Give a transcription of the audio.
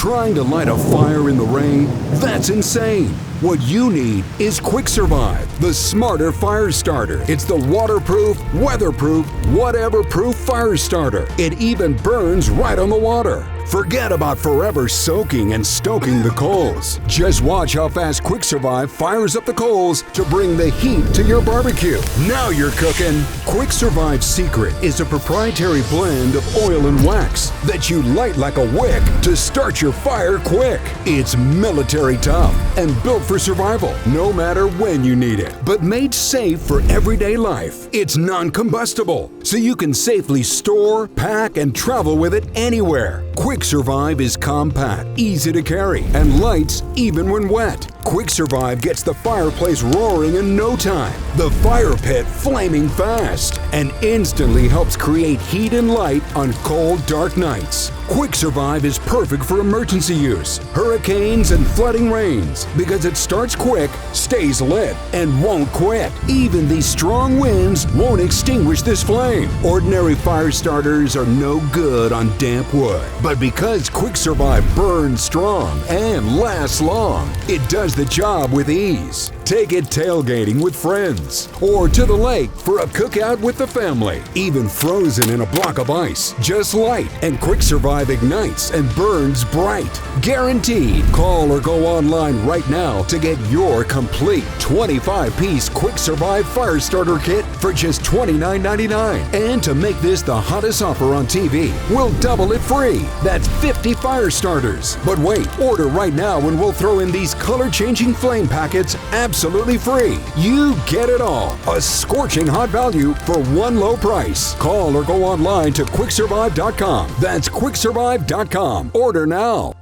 Trying to light a fire in the rain? That's insane. What you need is QuickSurvive, the smarter fire starter. It's the waterproof, weatherproof, whatever-proof fire starter. It even burns right on the water. Forget about forever soaking and stoking the coals. Just watch how fast QuickSurvive fires up the coals to bring the heat to your barbecue. Now you're cooking. QuickSurvive's secret is a proprietary blend of oil and wax that you light like a wick to start your fire quick. It's military tough and built for survival, no matter when you need it, but made safe for everyday life. It's non-combustible, so you can safely store, pack, and travel with it anywhere. QuickSurvive is compact, easy to carry, and lights even when wet. QuickSurvive gets the fireplace roaring in no time, the fire pit flaming fast, and instantly helps create heat and light on cold, dark nights. QuickSurvive is perfect for emergency use, hurricanes, and flooding rains because it starts quick, stays lit, and won't quit. Even these strong winds won't extinguish this flame. Ordinary fire starters are no good on damp wood, but because QuickSurvive burns strong and lasts long, it does the job with ease. Take it tailgating with friends or to the lake for a cookout with the family. Even frozen in a block of ice, just light and QuickSurvive ignites and burns bright. Guaranteed. Call or go online right now to get your complete 25-piece QuickSurvive fire starter kit for just $29.99. And to make this the hottest offer on TV, we'll double it free. That's 50 fire starters. But wait, order right now and we'll throw in these color-changing flame packets absolutely free. You get it all. A scorching hot value for one low price. Call or go online to QuickSurvive.com. That's QuickSurvive.com. Order now.